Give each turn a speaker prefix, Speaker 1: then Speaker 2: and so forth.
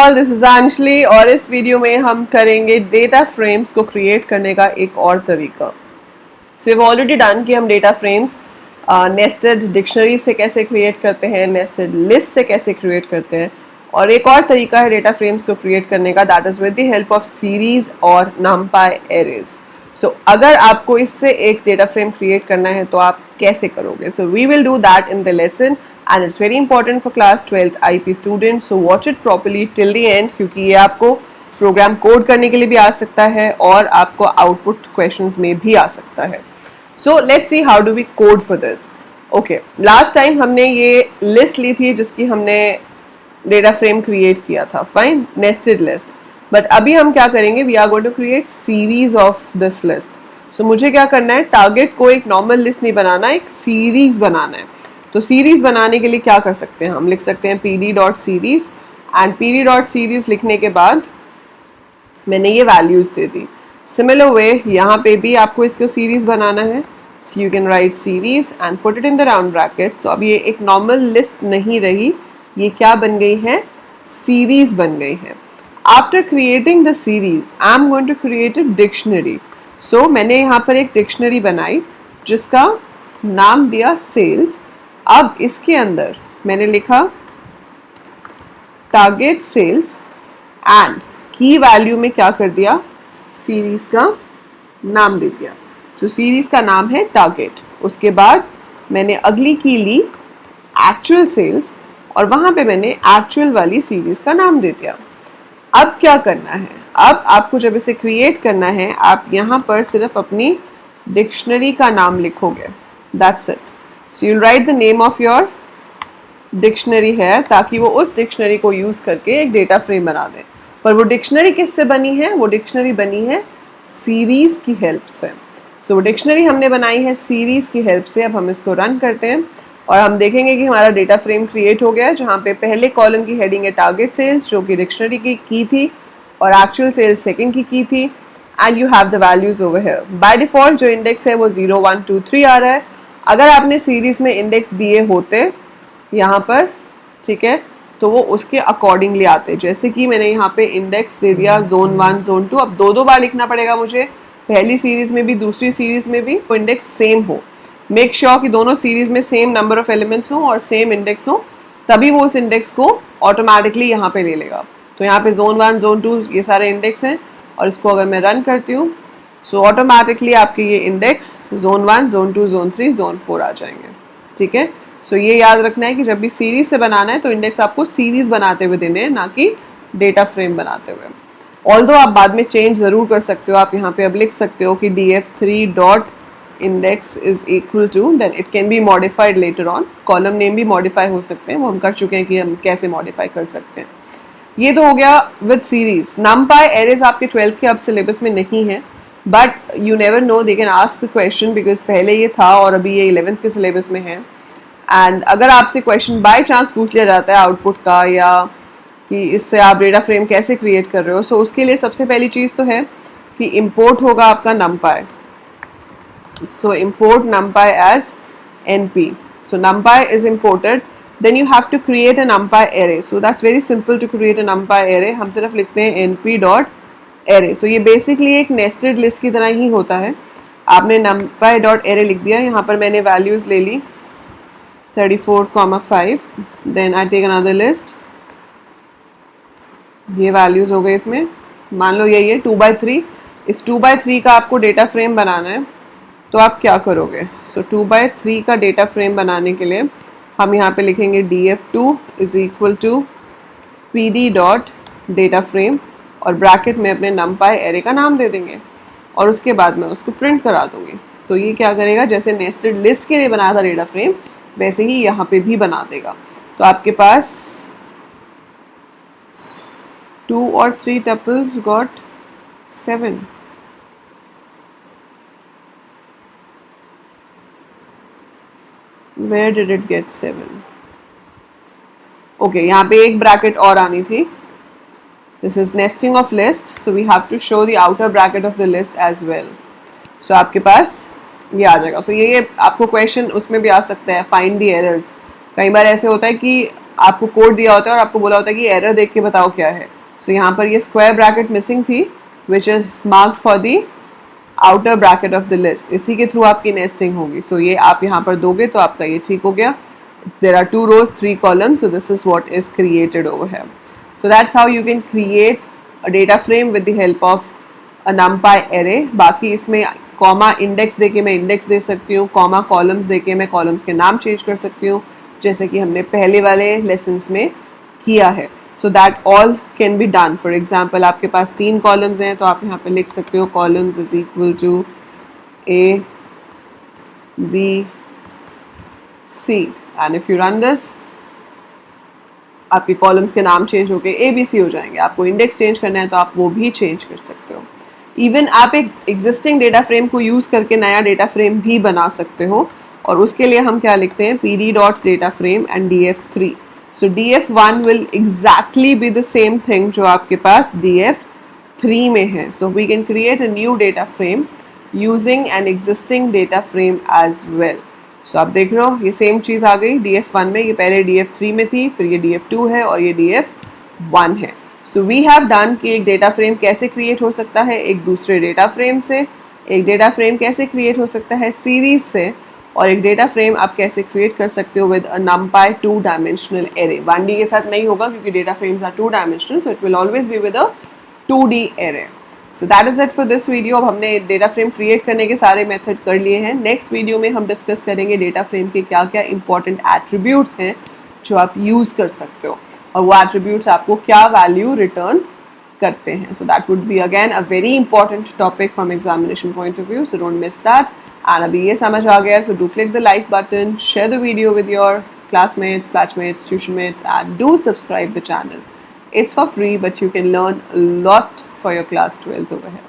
Speaker 1: All, this is Anjali और इस video में हम करेंगे डेटा फ्रेम्स को क्रिएट करने का एक और तरीका। सो वी ऑलरेडी डन कि हम डेटा फ्रेम्स नेस्टेड डिक्शनरी से कैसे क्रिएट करते हैं, नेस्टेड लिस्ट से कैसे क्रिएट करते हैं, और एक और तरीका है डेटा फ्रेम्स को क्रिएट करने का, that is with the help of series और नंपाई एरेज। सो अगर आपको इससे एक डेटा फ्रेम क्रिएट करना है तो आप कैसे करोगे? So we will do that in the lesson and it's very important for class 12th IP students, so watch it properly till the end क्योंकि ये आपको प्रोग्राम कोड करने के लिए भी आ सकता है और आपको आउटपुट क्वेश्चंस में भी आ सकता है। So let's see how do we code for this. Okay, last time हमने ये लिस्ट ली थी जिसकी हमने डेटा फ्रेम क्रिएट किया था, फाइन, नेस्टेड लिस्ट। बट अभी हम क्या करेंगे, we are going to create series of this list. So मुझे क्या करना है, टारगेट को एक नॉर्मल लिस्ट नहीं बनाना, एक सीरीज बनाना है। तो सीरीज बनाने के लिए क्या कर सकते हैं, हम लिख सकते हैं pd.series एंड pd.series लिखने के बाद मैंने ये वैल्यूज दे दी। सिमिलर वे यहाँ पे भी आपको इसको सीरीज बनाना है, so you can write series and put it in the round brackets. तो अब ये एक नॉर्मल लिस्ट नहीं रही, ये क्या बन गई है, सीरीज बन गई है। After creating the series I am going to create a dictionary. So मैंने यहाँ पर एक डिक्शनरी बनाई जिसका नाम दिया सेल्स। अब इसके अंदर मैंने लिखा टारगेट सेल्स एंड की वैल्यू में क्या कर दिया, सीरीज का नाम दे दिया। सो सीरीज का नाम है टारगेट। उसके बाद मैंने अगली की ली एक्चुअल सेल्स और वहां पे मैंने एक्चुअल वाली सीरीज का नाम दे दिया। अब क्या करना है, अब आपको जब इसे क्रिएट करना है आप यहाँ पर सिर्फ अपनी डिक्शनरी का नाम लिखोगे, that's it. So you'll write the name of your dictionary है ताकि वो उस डिक्शनरी को यूज करके एक डेटा फ्रेम बना दे। पर वो डिक्शनरी किससे बनी है, वो डिक्शनरी बनी है सीरीज की हेल्प से। सो वो डिक्शनरी हमने बनाई है सीरीज की हेल्प से। अब हम इसको रन करते हैं और हम देखेंगे कि हमारा डेटा फ्रेम क्रिएट हो गया है, जहाँ पे पहले कॉलम की हेडिंग है टारगेट सेल्स जो कि डिक्शनरी की थी और एक्चुअल सेल्स सेकेंड की थी, and you have the values over here. By default जो इंडेक्स है वो 0 1 2 3 आ रहा है। अगर आपने सीरीज में इंडेक्स दिए होते यहाँ पर, ठीक है, तो वो उसके अकॉर्डिंगली आते। जैसे कि मैंने यहाँ पे इंडेक्स दे दिया जोन 1 जोन 2, अब दो बार लिखना पड़ेगा मुझे, पहली सीरीज में भी दूसरी सीरीज में भी, तो इंडेक्स सेम हो। मेक श्योर कि दोनों सीरीज में सेम नंबर ऑफ एलिमेंट्स हो और सेम इंडेक्स हो, तभी वो उस इंडेक्स को ऑटोमेटिकली यहाँ पे ले लेगा। तो यहाँ पे जोन 1 जोन 2 ये सारे इंडेक्स हैं और इसको अगर मैं रन करती हूँ सो ऑटोमेटिकली आपके ये index zone 1 zone 2 zone 3 zone 4 आ जाएंगे, ठीक है। सो ये याद रखना है कि जब भी सीरीज से बनाना है तो इंडेक्स आपको सीरीज बनाते हुए देने हैं, ना कि डेटा फ्रेम बनाते हुए। ऑल्दो आप बाद में चेंज ज़रूर कर सकते हो, आप यहाँ पे अब लिख सकते हो कि df3 dot index is equal to, then it can be modified later on. Column name भी मॉडिफाई हो सकते हैं, वो हम कर चुके हैं कि हम कैसे मॉडिफाई कर सकते हैं। ये तो हो गया विद सीरीज। नंपाई एरेज आपके 12th के अब सिलेबस में नहीं है, but you never know, they can ask the question because पहले ये था और अभी ये 11th के सिलेबस में है। एंड अगर आपसे क्वेश्चन बाय चांस पूछ लिया जाता है आउटपुट का, या कि इससे आप डेटा फ्रेम कैसे क्रिएट कर रहे हो, सो उसके लिए सबसे पहली चीज़ तो है कि इंपोर्ट होगा आपका NumPy. So import NumPy as np। So NumPy is imported, then you have to create a NumPy array. So that's very simple to create a NumPy array. हम सिर्फ लिखते हैं np डॉट एरे। तो ये basically एक nested list की तरह ही होता है। आपने numpy डॉट एरे लिख दिया, यहाँ पर मैंने वैल्यूज ले ली 34,5, then I take another list, ये वैल्यूज हो गए इसमें। मान लो ये 2/3, इस 2/3 का आपको डेटा फ्रेम बनाना है, तो आप क्या करोगे, सो 2/3 का डेटा फ्रेम बनाने के लिए हम यहाँ पे लिखेंगे df2 is equal to pd dot data frame और ब्रैकेट में अपने नंपाई एरे का नाम दे देंगे और उसके बाद मैं उसको प्रिंट करा दूंगी। तो ये क्या करेगा, जैसे नेस्टेड लिस्ट के लिए बनाया था डेटा फ्रेम, वैसे ही यहाँ पे भी बना देगा। तो आपके पास 2 और 3 tuples got 7। Where did it get 7? Okay, यहाँ पे एक ब्रैकेट और आनी थी। This is nesting of list, so we have to show the outer bracket of the list as well. So आपके पास ये आ जाएगा। So ये आपको क्वेश्चन उसमें भी आ सकता है, find the errors। कई बार ऐसे होता है कि आपको कोड दिया होता है और आपको बोला होता है कि एरर देख के बताओ क्या है, सो यहाँ पर ये स्क्वायर ब्रैकेट मिसिंग थी which is marked for the outer bracket of the list, इसी के थ्रू आपकी नेस्टिंग होगी। सो ये आप यहाँ पर दोगे तो आपका ये ठीक हो गया। There are 2 rows 3 columns, so this is what is created over here. So that's how you can create a data frame with the help of a numpy array. बाकी इसमें कॉमा इंडेक्स देके मैं इंडेक्स दे सकती हूँ, comma columns देके मैं columns के नाम चेंज कर सकती हूँ, जैसे कि हमने पहले वाले लेसन्स में किया है। So that all can be done. For example आपके पास 3 कॉलम्स हैं तो आप यहाँ पे लिख सकते हो columns is equal to A B C and if you run this आपके कॉलम्स के नाम चेंज होके ABC हो जाएंगे। आपको इंडेक्स चेंज करना है तो आप वो भी चेंज कर सकते हो। इवन आप एक एग्जिस्टिंग डेटा फ्रेम को यूज़ करके नया डेटा फ्रेम भी बना सकते हो, और उसके लिए हम क्या लिखते हैं pd.dataframe and df3. So df1 will exactly be the same thing जो आपके पास df3 में है। So we can create a new data frame using an existing data frame as well. So आप देख रहे हो ये सेम चीज़ आ गई df1 में, ये पहले df3 में थी, फिर ये df2 है और ये df1 है। So we have done कि एक डेटा फ्रेम कैसे क्रिएट हो सकता है एक दूसरे डेटा फ्रेम से, एक डेटा फ्रेम कैसे क्रिएट हो सकता है सीरीज से, और एक डेटा फ्रेम आप कैसे क्रिएट कर सकते हो with a numpy 2-dimensional array। 1D के साथ नहीं होगा क्योंकि data frames are 2-dimensional, so it will always be with a 2D array. So that is it for this video। अब हमने डेटा फ्रेम क्रिएट करने के सारे मेथड कर लिए हैं। नेक्स्ट वीडियो में हम डिस्कस करेंगे डेटा फ्रेम के क्या क्या इंपॉर्टेंट एट्रीब्यूट्स हैं जो आप यूज़ कर सकते हो, और वो एट्रीब्यूट्स आपको क्या वैल्यू रिटर्न करते हैं। So that would be again a very important topic from examination point of view, so don't miss that। And अभी ये समझ आ गया, so do click the like button, share the video with your classmates, batchmates, tuition mates, and do subscribe the channel। It's for free, but you can learn a lot for your class 12th over here।